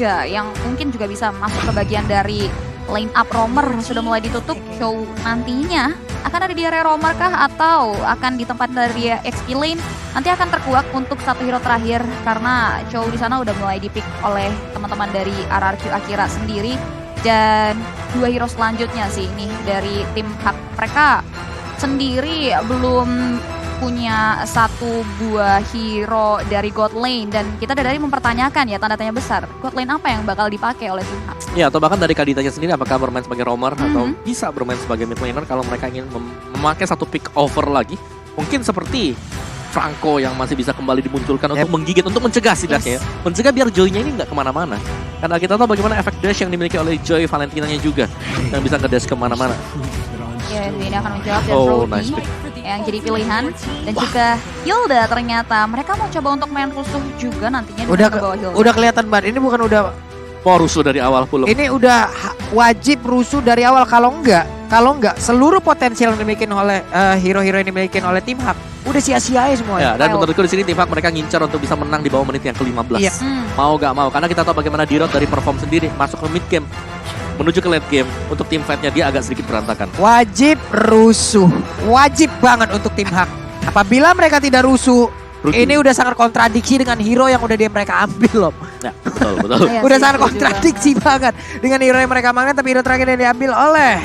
yang mungkin juga bisa masuk ke bagian dari line up roamer sudah mulai ditutup. Show nantinya akan ada di area roamer kah atau akan di tempat dari XP lane, nanti akan terkuak untuk satu hero terakhir karena show di sana udah mulai dipick oleh teman-teman dari RRQ Akira sendiri. Dan dua hero selanjutnya sih ini dari tim Hak, mereka sendiri belum punya satu buah hero dari God Lane dan kita dari mempertanyakan ya tanda tanya besar God Lane apa yang bakal dipakai oleh tim Hak. Ya, atau bahkan dari Kaditanya sendiri apakah bermain sebagai roamer atau bisa bermain sebagai mid laner kalau mereka ingin memakai satu pick over lagi. Mungkin seperti Franco yang masih bisa kembali dimunculkan untuk menggigit, untuk mencegah setidaknya. Mencegah biar Joy-nya ini nggak kemana-mana. Karena kita tahu bagaimana efek dash yang dimiliki oleh Joy Valentinanya juga. Yang bisa nge-dash kemana-mana. Ya, ini akan menjawab dan Brody yang jadi pilihan. Dan juga Hilda ternyata. Mereka mau coba untuk main rusuh juga nantinya. Udah kelihatan banget, ini bukan udah mau rusuh dari awal pula. Ini udah wajib rusuh dari awal, kalau enggak seluruh potensial yang dimiliki oleh hero-hero yang dimiliki oleh tim Hak udah sia-sia semua. Ya, dan menurutku di sini tim Hak mereka ngincar untuk bisa menang di bawah menit yang ke-15. Iya. Mau gak mau, karena kita tahu bagaimana Dirot dari perform sendiri masuk ke mid game menuju ke late game, untuk tim fight-nya dia agak sedikit berantakan. Wajib rusuh, wajib banget untuk tim Hak. Apabila mereka tidak rusuh, ini udah sangat kontradiksi dengan hero yang udah mereka ambil loh. Ya, betul. Udah sangat kontradiksi banget dengan hero yang mereka ambil, tapi hero terakhir yang diambil oleh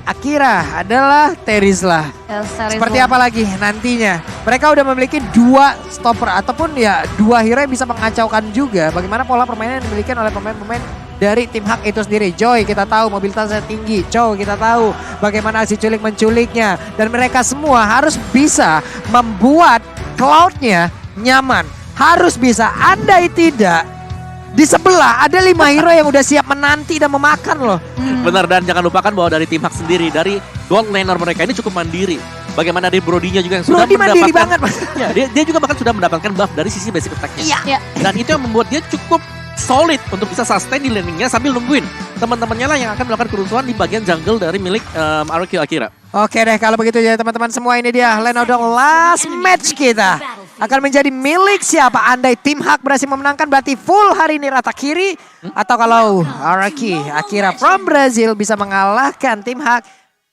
Akira adalah Terizla. Seperti apa lagi nantinya? Mereka udah memiliki dua stopper ataupun ya dua hero yang bisa mengacaukan juga. Bagaimana pola permainan yang dimiliki oleh pemain-pemain dari tim Hak itu sendiri. Joy kita tahu mobilitasnya tinggi. Chow kita tahu bagaimana aksi culik menculiknya. Dan mereka semua harus bisa membuat Cloud-nya nyaman. Harus bisa, andai tidak di sebelah ada 5 hero yang udah siap menanti dan memakan loh. Benar, dan jangan lupakan bahwa dari tim Hak sendiri, dari gold laner mereka ini cukup mandiri. Bagaimana dari Brody-nya juga yang sudah mandiri banget. Ya, dia juga bahkan sudah mendapatkan buff dari sisi basic attack-nya. Iya. Dan itu yang membuat dia cukup solid untuk bisa sustain di landingnya sambil nungguin teman-temannya lah yang akan melakukan kerusuhan di bagian jungle dari milik RRQ Akira. Oke deh, kalau begitu ya teman-teman semua, ini dia lane of the last match kita. Akan menjadi milik siapa? Andai tim Hak berhasil memenangkan berarti full hari ini rata kiri. Atau kalau RRQ Akira from Brazil bisa mengalahkan tim Hak,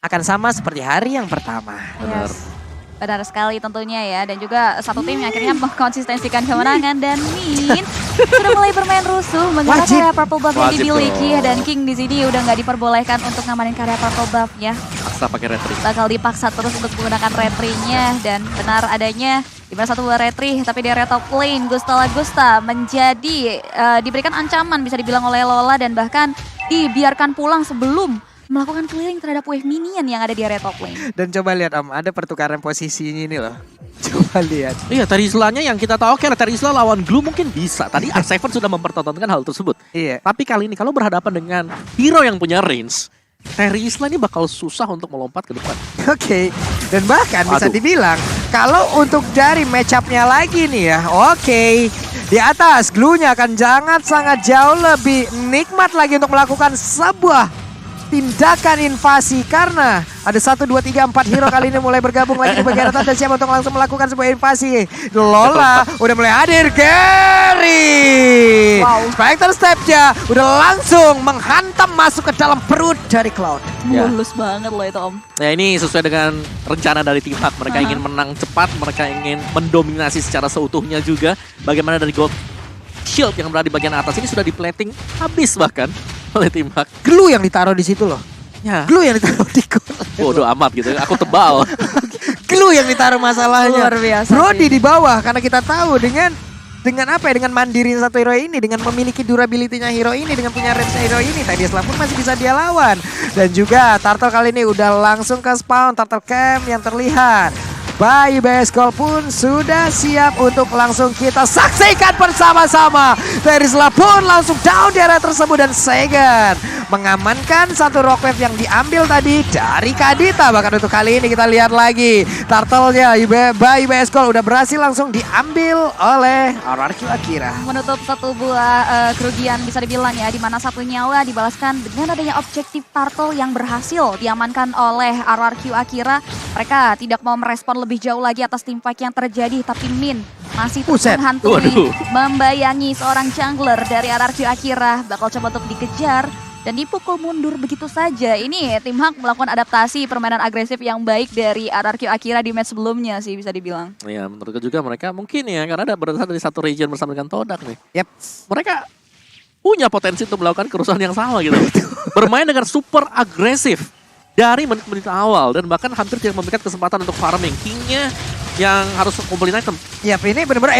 akan sama seperti hari yang pertama. Benar sekali tentunya ya. Dan juga satu tim yang akhirnya mengkonsistensikan kemenangan. Dan Min sudah mulai bermain rusuh mengenai karya purple buff yang dimiliki. Dan King di sini udah nggak diperbolehkan untuk ngamanin karya purple buff-nya. Paksa pakai retri. Bakal dipaksa terus untuk menggunakan retrinya. Dan benar adanya dimana satu buah retri, tapi di area top lane Gusta menjadi diberikan ancaman bisa dibilang oleh Lola. Dan bahkan dibiarkan pulang sebelum melakukan clearing terhadap wave minion yang ada di area top lane. Dan coba lihat ada pertukaran posisinya ini loh. Coba lihat. Iya, Terizla-nya yang kita tahu, oke, Terizla lawan Glue mungkin bisa. Tadi R7 sudah mempertontonkan hal tersebut. Iya. Tapi kali ini kalau berhadapan dengan hero yang punya range, Terizla ini bakal susah untuk melompat ke depan. Oke. Dan bahkan bisa dibilang kalau untuk dari match-up-nya lagi nih ya. Oke. Di atas Glue-nya akan sangat jauh lebih nikmat lagi untuk melakukan sebuah tindakan invasi, karena ada 1, 2, 3, 4 hero kali ini mulai bergabung lagi di bagian atas dan siap untuk langsung melakukan sebuah invasi. Lola udah mulai hadir, Gary. Spectre step-nya udah langsung menghantam masuk ke dalam perut dari Cloud. Mulus banget loh itu Om. Ya, ini sesuai dengan rencana dari tim Hak. Mereka ingin menang cepat, mereka ingin mendominasi secara seutuhnya juga. Bagaimana dari Gold Shield yang berada di bagian atas ini sudah di-plating habis bahkan oleh tim Hak. Glue yang ditaruh di situ loh. Ya. Glue yang ditaruh di goal. Bodoh amat gitu. Aku tebal. Glue yang ditaruh masalahnya. Luar biasa. Brody di bawah, karena kita tahu dengan apa ya, dengan mandiri satu hero ini, dengan memiliki durability-nya hero ini, dengan punya range hero ini, Tadiaslah pun masih bisa dia lawan. Dan juga Turtle kali ini udah langsung ke spawn, Turtle Camp yang terlihat. Bayu Beskol pun sudah siap untuk langsung kita saksikan bersama-sama. Terizla pun langsung down di area tersebut dan Sagan mengamankan satu rock wave yang diambil tadi dari Kadita. Bahkan untuk kali ini kita lihat lagi Turtle-nya Bayu Beskol udah berhasil langsung diambil oleh RRQ Akira. Menutup satu buah kerugian bisa dibilang ya, di mana satu nyawa dibalaskan dengan adanya objektif Turtle yang berhasil diamankan oleh RRQ Akira. Mereka tidak mau merespon lebih jauh lagi atas team fight yang terjadi, tapi Min masih terus Buset. menghantui, Waduh. membayangi seorang jungler dari RRQ Akira, bakal coba untuk dikejar dan dipukul mundur begitu saja. Ini tim Hak melakukan adaptasi permainan agresif yang baik dari RRQ Akira di match sebelumnya sih bisa dibilang. Ya, menurutku juga mereka mungkin ya, karena ada berasal dari satu region bersama dengan Todak nih. Yep. Mereka punya potensi untuk melakukan kerusuhan yang sama gitu. Bermain dengan super agresif dari menit-menit awal dan bahkan hampir tidak memberikan kesempatan untuk farming. King-nya yang harus kumpulin item. Yap, ini bener-bener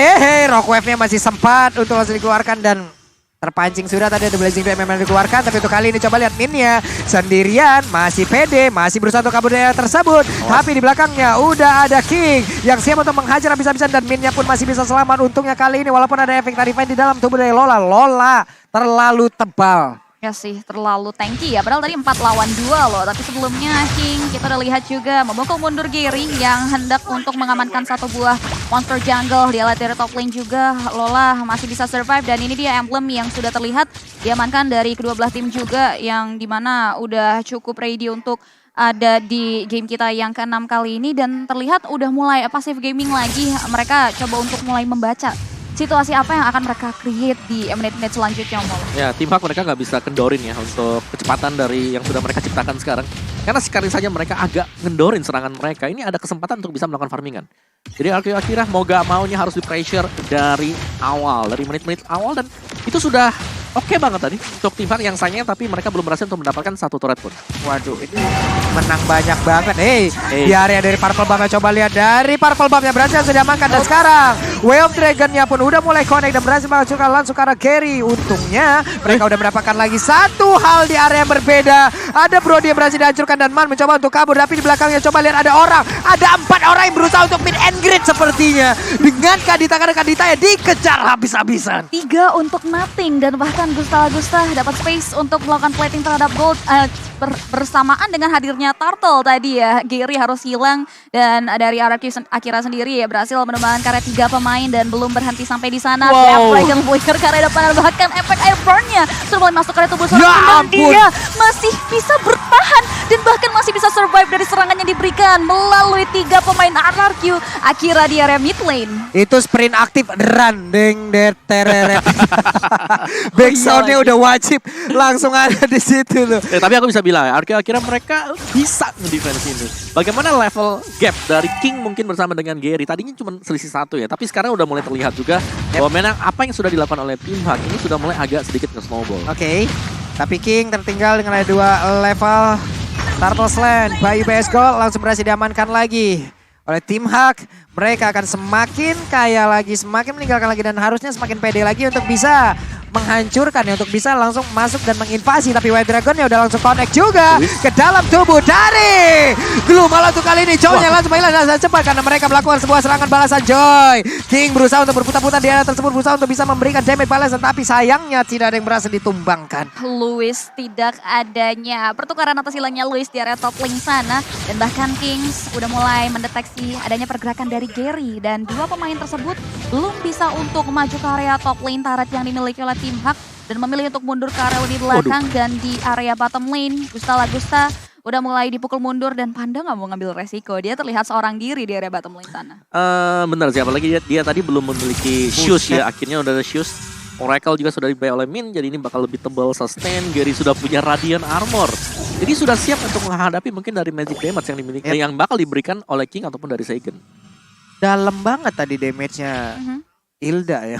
Rock Wave-nya masih sempat untuk langsung dikeluarkan dan terpancing sudah tadi ada Blazing Flame memang dikeluarkan. Tapi untuk kali ini coba lihat Min-nya sendirian, masih pede, masih berusaha untuk kabur dari area tersebut. Tapi di belakangnya udah ada King yang siap untuk menghajar habis-habisan dan Min-nya pun masih bisa selamat. Untungnya kali ini walaupun ada efek Tarifine di dalam tubuh dari Lola. Lola terlalu tebal. Ya sih, terlalu tanky ya. Padahal tadi 4 lawan 2 loh. Tapi sebelumnya King, kita udah lihat juga memukul mundur Gary yang hendak untuk mengamankan satu buah monster jungle. Dia lihat dari top lane juga, Lola masih bisa survive. Dan ini dia emblem yang sudah terlihat diamankan dari kedua belah tim juga. Yang dimana udah cukup ready untuk ada di game kita yang ke-6 kali ini. Dan terlihat udah mulai passive gaming lagi. Mereka coba untuk mulai membaca situasi apa yang akan mereka create di menit-menit selanjutnya, Mol. Ya, tim Hak mereka nggak bisa kendorin ya untuk kecepatan dari yang sudah mereka ciptakan sekarang. Karena sekali saja mereka agak ngendorin serangan mereka, ini ada kesempatan untuk bisa melakukan farmingan. Jadi RRQ Akira mau gak maunya harus di pressure dari awal, dari menit-menit awal, dan itu sudah oke banget tadi untuk tim Hak yang sayangnya, tapi mereka belum berhasil untuk mendapatkan satu turret pun. Waduh, ini menang banyak banget. Di area dari Purple Buff-nya coba lihat dari Purple Buff-nya berhasil sudah diamankan. Dan sekarang Way of Dragon-nya pun udah mulai connect dan berhasil menghancurkan langsung ke arah Gary. Untungnya mereka udah mendapatkan lagi satu hal di area yang berbeda. Ada Brody yang berhasil dihancurkan dan Man mencoba untuk kabur. Tapi di belakangnya coba lihat ada orang. Ada 4 orang yang berusaha untuk mid and grid sepertinya. Dengan Kadita ya dikejar habis-habisan. 3 untuk nothing dan bahkan Gusta dapat space untuk melakukan plating terhadap gold bersamaan dengan hadirnya Turtle tadi ya. Gary harus hilang dan dari RRQ Akira sendiri ya berhasil menemukan karya 3 pemain dan belum berhenti sampai di sana. Wow. Dragon Warrior karya depan bahkan efek Airborne-nya sudah mulai masuk ke tubuh Ya seorang dan ampun. dia masih bisa bertahan dan bahkan masih bisa survive dari serangan yang diberikan melalui 3 pemain RRQ Akira di area mid lane. Itu sprint aktif run deng der tereret. Backsound-nya udah wajib langsung ada di situ loh. Tapi aku bisa bilang ya, RRQ Akira mereka bisa ngedefense ini. Bagaimana level gap dari King mungkin bersama dengan Gary, tadinya cuma selisih 1 ya, tapi sekarang udah mulai terlihat juga bahwa memang apa yang sudah dilakukan oleh tim Hak ini sudah mulai agak sedikit nge-snowball. Oke, tapi King tertinggal dengan ada 2 level. Turtle Slant, Bayu BS Gold langsung berhasil diamankan lagi oleh tim Hak. Mereka akan semakin kaya lagi, semakin meninggalkan lagi dan harusnya semakin pede lagi untuk bisa menghancurkan ya, untuk bisa langsung masuk dan menginvasi. Tapi White Dragon-nya udah langsung connect juga ke dalam tubuh dari Glue. Malah untuk kali ini Joy-nya langsung menghilang dan cepat karena mereka melakukan sebuah serangan balasan Joy. King berusaha untuk berputar-putar di area tersebut, berusaha untuk bisa memberikan damage balasan, tapi sayangnya tidak ada yang berhasil ditumbangkan. Lewis tidak adanya pertukaran atas hilangnya Lewis di area top lane sana dan bahkan Kings udah mulai mendeteksi adanya pergerakan dari Gary dan 2 pemain tersebut belum bisa untuk maju ke area top lane turret yang dimiliki oleh tim Hak dan memilih untuk mundur ke area di belakang. Dan di area bottom lane Gusta udah mulai dipukul mundur dan Panda nggak mau ngambil resiko, dia terlihat seorang diri di area bottom lane sana. Benar sih, apalagi dia tadi belum memiliki shoes ya, akhirnya udah ada shoes. Oracle juga sudah dibayar oleh Min, jadi ini bakal lebih tebal sustain. Gary sudah punya Radiant Armor, jadi sudah siap untuk menghadapi mungkin dari magic damage yang dimiliki, yang bakal diberikan oleh King ataupun dari Seigen. Dalam banget tadi damage-nya Hilda ya.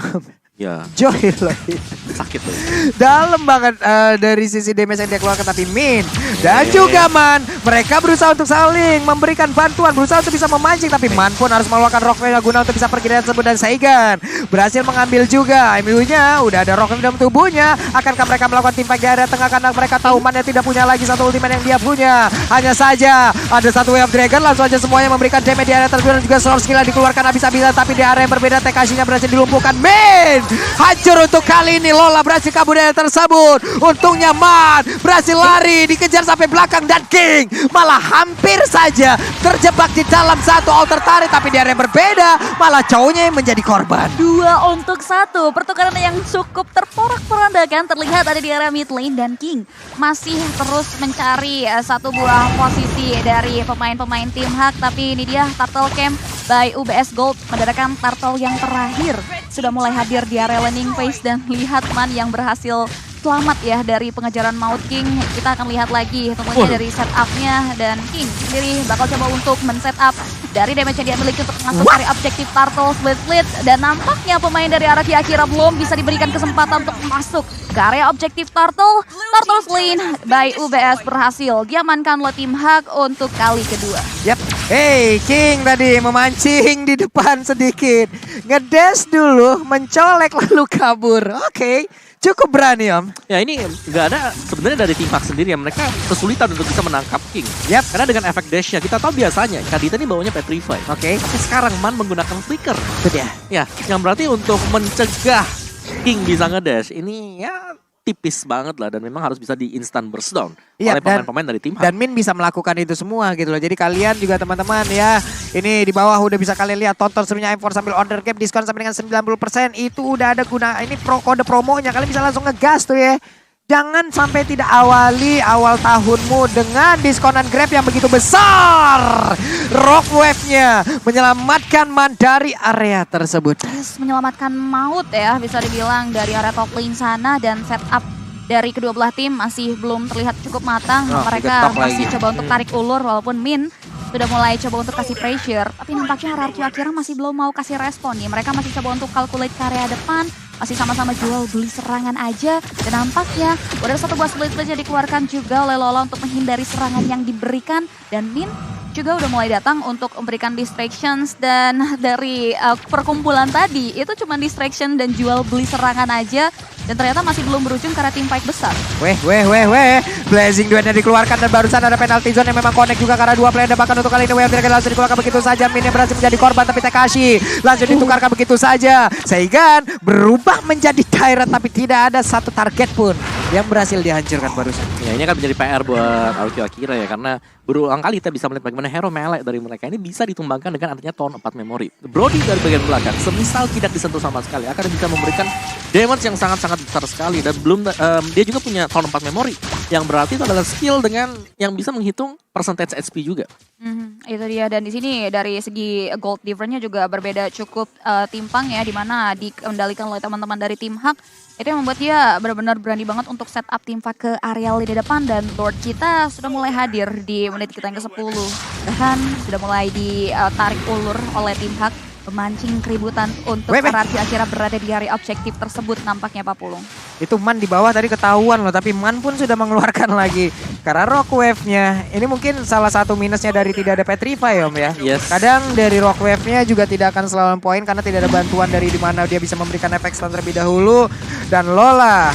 Ya, Joy lagi. sakit tuh. Dalam banget dari sisi damage yang dia keluarkan, tapi Min dan juga Man mereka berusaha untuk saling memberikan bantuan, berusaha untuk bisa memancing, tapi Man pun harus mengeluarkan Rockman guna untuk bisa pergi dari tersebut. Dan Saigan berhasil mengambil juga MU-nya, udah ada Rockman dalam tubuhnya. Akankah mereka melakukan tim fight di area tengah karena mereka tahu Man tidak punya lagi satu ultimate yang dia punya. Hanya saja ada satu Way of Dragon, langsung aja semuanya memberikan damage di area tersebut dan juga Soul Skill dikeluarkan habis-habisan, tapi di area yang berbeda Tekashinya berhasil dilumpuhkan. Min hancur untuk kali ini. Lola berhasil kabur dari tersebut. Untungnya Man berhasil lari, dikejar sampai belakang dan King malah hampir saja terjebak di dalam satu outer turret, tapi di area berbeda malah cowoknya yang menjadi korban. 2 untuk 1, pertukaran yang cukup terporak-porandakan terlihat ada di area mid lane dan King masih terus mencari satu buah posisi dari pemain-pemain tim Hak, tapi ini dia Turtle Camp by UBS Gold mendaratkan turtle yang terakhir. Sudah mulai hadir di area landing phase dan lihat Man yang berhasil selamat ya dari pengejaran Maut King. Kita akan lihat lagi tentunya dari setupnya, dan King sendiri bakal coba untuk men-setup dari damage yang dia miliki untuk masuk area objektif turtle split, dan nampaknya pemain dari arah Akira belum bisa diberikan kesempatan untuk masuk ke area objektif turtle. Turtle Slain by UBS berhasil diamankan oleh tim Hak untuk kali kedua. Yap. Hey, King tadi memancing di depan sedikit. Ngedash dulu, mencolek lalu kabur. Oke, cukup berani Om. Ya ini nggak ada sebenarnya dari tim Hak sendiri ya, mereka kesulitan untuk bisa menangkap King. Yap. Karena dengan efek dashnya kita tahu biasanya Kadita ini bawanya Petrify. Oke. Tapi sekarang Man menggunakan flicker. Itu dia. Ya, yang berarti untuk mencegah King bisa ngedash ini ya tipis banget lah, dan memang harus bisa di instant burst down Iya, oleh pemain-pemain dari tim Hak. Dan Min bisa melakukan itu semua gitu loh. Jadi kalian juga teman-teman ya, ini di bawah udah bisa kalian lihat, tonton serunya M4 sambil order cap diskon sampai dengan 90%. Itu udah ada guna, ini kode promonya, kalian bisa langsung ngegas tuh ya. Jangan sampai tidak awali awal tahunmu dengan diskonan Grab yang begitu besar. Rock Wave-nya menyelamatkan Man dari area tersebut. Terus menyelamatkan Maut ya, bisa dibilang dari area top lane sana, dan setup dari kedua belah tim masih belum terlihat cukup matang. Mereka masih coba untuk tarik ulur, walaupun Min sudah mulai coba untuk kasih pressure, tapi nampaknya RRQ Akira masih belum mau kasih respon nih. Mereka masih coba untuk calculate ke area depan, masih sama-sama jual beli serangan aja, dan nampaknya udah ada satu buah split yang dikeluarkan juga oleh Lola untuk menghindari serangan yang diberikan, dan Min juga udah mulai datang untuk memberikan distractions, dan dari perkumpulan tadi itu cuma distraction dan jual beli serangan aja, dan ternyata masih belum berujung karena tim fight besar. Weh. Blazing duetnya dikeluarkan, dan barusan ada penalty zone yang memang connect juga karena dua player bahkan untuk kali ini Wave langsung dikeluarkan begitu saja. Min yang berhasil menjadi korban, tapi Tekashi langsung ditukarkan begitu saja. Seigan berubah menjadi Tyrant, tapi tidak ada satu target pun yang berhasil dihancurkan barusan. Ya ini akan menjadi PR buat RRQ Akira ya, karena berulang kali kita bisa melihat bagaimana hero melee dari mereka ini bisa ditumbangkan dengan adanya Tone 4 Memory. Brody dari bagian belakang, semisal tidak disentuh sama sekali, akan bisa memberikan damage yang sangat-sangat besar sekali, dan belum dia juga punya Tone 4 Memory, yang berarti itu adalah skill dengan yang bisa menghitung percentage HP juga. Itu dia, dan di sini dari segi gold difference-nya juga berbeda cukup timpang ya, di mana dikendalikan oleh teman-teman dari tim Hak. Itu yang membuat dia benar-benar berani banget untuk setup tim Hak ke area lini depan, dan Lord kita sudah mulai hadir di menit kita yang ke-10. Bahkan sudah mulai ditarik ulur oleh tim Hak, memancing keributan untuk RRQ Akira berada di area objektif tersebut nampaknya Pak Pulung. Itu Man di bawah tadi ketahuan loh, tapi Man pun sudah mengeluarkan lagi. Karena Rock Wave-nya, ini mungkin salah satu minusnya dari tidak ada Petrify Om ya. Yes. Kadang dari Rock Wave-nya juga tidak akan selalu on point karena tidak ada bantuan dari dimana dia bisa memberikan efek stun terlebih dahulu. Dan Lola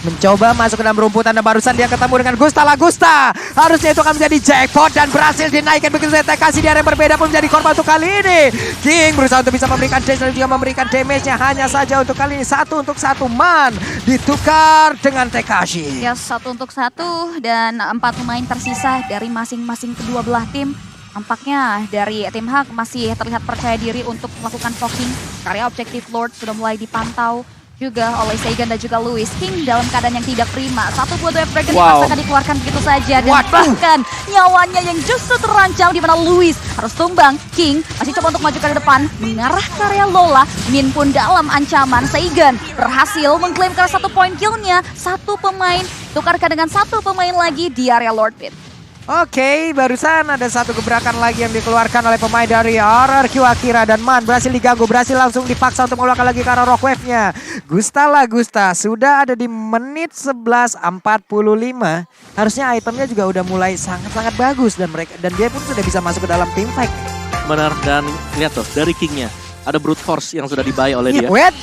mencoba masuk ke dalam rumputan, dan barusan dia ketemu dengan Gusta Lagusta. Harusnya itu akan menjadi jackpot dan berhasil dinaikkan begitu saja. Kasih di area yang berbeda pun menjadi korban untuk kali ini. King berusaha untuk bisa memberikan dash dan juga memberikan damage-nya, hanya saja untuk kali ini 1 untuk 1 Man ditukar dengan Tekashi. Ya, 1 untuk 1, dan 4 pemain tersisa dari masing-masing kedua belah tim. Nampaknya dari tim Hak masih terlihat percaya diri untuk melakukan poking. Karya objektif Lord sudah mulai dipantau juga oleh Seigan dan juga Louis. King dalam keadaan yang tidak prima. Satu buah Wave Dragon dipaksakan dikeluarkan begitu saja, dan bahkan nyawanya yang justru terancam di mana Louis harus tumbang. King masih coba untuk maju ke depan, mengarah ke area Lola. Min pun dalam ancaman. Seigan berhasil mengklaim ke 1 poin killnya. 1 pemain tukarkan dengan 1 pemain lagi di area Lord Pit. Oke, barusan ada 1 gebrakan lagi yang dikeluarkan oleh pemain dari RRQ Akira, dan Man berhasil diganggu, berhasil langsung dipaksa untuk mengeluarkan lagi karena Rock Wave-nya. Gusta Lagusta sudah ada di menit 11.45. Harusnya itemnya juga udah mulai sangat-sangat bagus, dan dia pun sudah bisa masuk ke dalam team fight. Benar, dan lihat tuh dari King-nya ada brute force yang sudah dibuy oleh dia. Wait.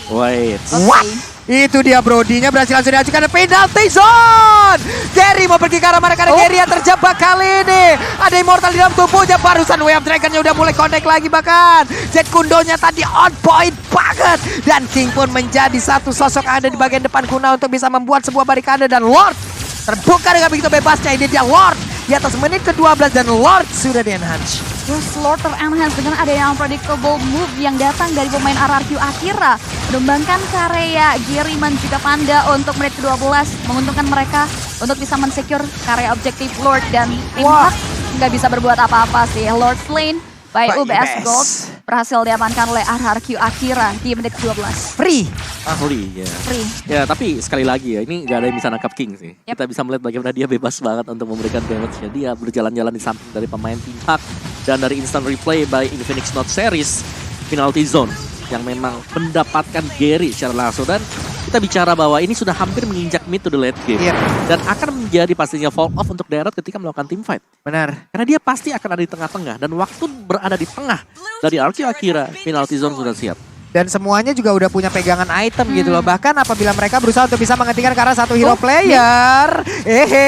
What? Itu dia Brody-nya berhasil langsung diajukan penalty zone. Gary mau pergi ke arah mana, karena Gary yang terjebak kali ini. Ada Immortal di dalam tubuhnya, barusan Wave Dragon-nya udah mulai connect lagi bahkan. Jet Kundonya tadi on point banget. Dan King pun menjadi satu sosok ada di bagian depan Kuna untuk bisa membuat sebuah barikade, dan Lord terbuka dengan begitu bebasnya. Ini dia Lord di atas menit ke-12, dan Lord sudah di-enhance. Yes, Lord ter-enhance dengan ada yang unpredictable move yang datang dari pemain RRQ Akira. Menumbangkan karya Giriman juga Panda untuk menit ke-12. Menguntungkan mereka untuk bisa mensecure karya objektif Lord, dan tim Hak nggak bisa berbuat apa-apa sih. Lord slain by UBS Gold. berhasil diamankan oleh RRQ Akira di menit 12. Free. Asli ya. Free. Ya tapi sekali lagi ya, ini gak ada yang bisa nangkap King sih. Yep. Kita bisa melihat bagaimana dia bebas banget untuk memberikan damage-nya. Dia berjalan-jalan di samping dari pemain Team Hawk dan dari instant replay by Infinix Note Series penalty zone yang memang mendapatkan Gary secara langsung. Dan kita bicara bahwa ini sudah hampir menginjak mid to the late game. Iya. Dan akan menjadi pastinya fall off untuk Darat ketika melakukan team fight. Benar. Karena dia pasti akan ada di tengah-tengah. Dan waktu berada di tengah dari RQ Akira, penalty zone sudah siap. Dan semuanya juga udah punya pegangan item gitu loh. Bahkan apabila mereka berusaha untuk bisa menghentikan karena satu hero player.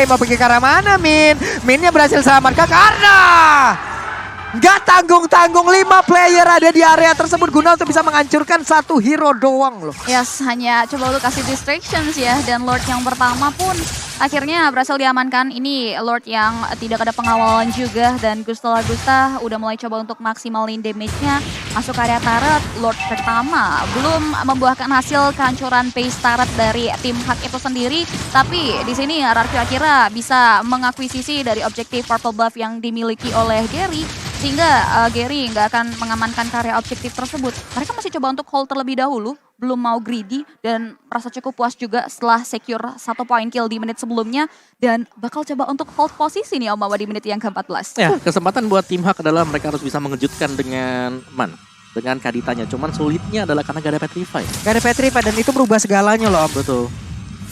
Mau pergi ke arah mana Min? Minnya berhasil selamatkan karena nggak tanggung-tanggung 5 player ada di area tersebut guna untuk bisa menghancurkan satu hero doang loh. Yes, hanya coba untuk kasih distractions ya. Dan Lord yang pertama pun akhirnya berhasil diamankan. Ini Lord yang tidak ada pengawalan juga. Dan Gusta udah mulai coba untuk maksimalin damage-nya. Masuk ke area turret, Lord pertama belum membuahkan hasil kehancuran base turret dari tim Hawk itu sendiri. Tapi di sini RRQ Akira bisa mengakuisisi dari objektif purple buff yang dimiliki oleh Gary. Sehingga Gary nggak akan mengamankan karya objektif tersebut. Mereka masih coba untuk hold terlebih dahulu, belum mau greedy dan merasa cukup puas juga setelah secure 1 point kill di menit sebelumnya. Dan bakal coba untuk hold posisi nih Om Mawa di menit yang ke-14. Ya, kesempatan buat tim Hawk adalah mereka harus bisa mengejutkan dengan dengan kaditanya. Cuman sulitnya adalah karena gak ada Petrify. Gak ada Petrify dan itu berubah segalanya loh Om. Betul.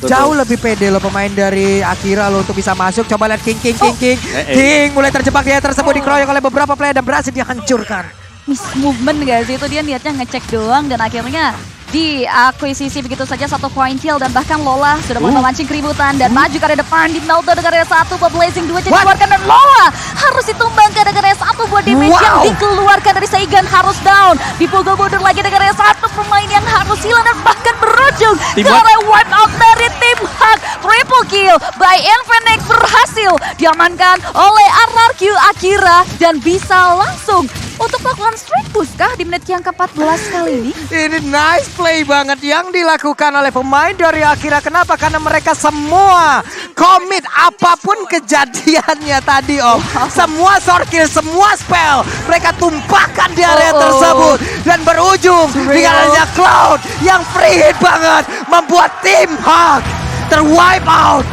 Jauh lebih pede loh pemain dari Akira loh untuk bisa masuk. Coba lihat King. King mulai terjebak dia tersebut dikeroyok oleh beberapa player dan berhasil dihancurkan. Miss movement guys, itu dia niatnya ngecek doang dan akhirnya diakuisisi begitu saja 1 point kill. Dan bahkan Lola sudah mulai memancing keributan dan maju ke area depan di Melto dengan area 1 buat Blazing 2 jadi dikeluarkan dan Lola harus ditumbangkan dengan area 1 buat damage yang dikeluarkan dari Saigon harus down. Dipukul mundur lagi dengan area 1 pemain yang harus hilang dan bahkan berujung ke area wipe out dari tim Hawk. Triple kill by Infinix berhasil diamankan oleh RRQ Akira dan bisa langsung untuk melakukan straight push kah di menit yang ke-14 kali ini? Ini nice play banget yang dilakukan oleh pemain dari Akira. Kenapa? Karena mereka semua komit apapun kejadiannya tadi Om. Semua sword kill, semua spell mereka tumpahkan di area tersebut. Dan berujung dengan adanya Cloud yang free hit banget. Membuat tim Hawk terwipe out.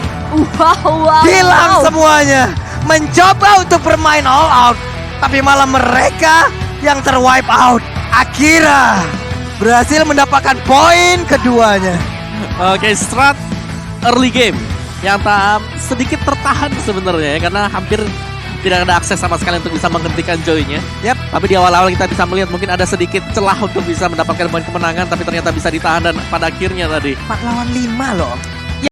Hilang semuanya. Mencoba untuk bermain all out. Tapi malah mereka yang terwipe out. Akira berhasil mendapatkan poin keduanya. Oke, strat early game yang sedikit tertahan sebenarnya ya, karena hampir tidak ada akses sama sekali untuk bisa menghentikan Joy-nya. Tapi di awal-awal kita bisa melihat mungkin ada sedikit celah untuk bisa mendapatkan poin kemenangan, tapi ternyata bisa ditahan dan pada akhirnya tadi 4 lawan 5 loh.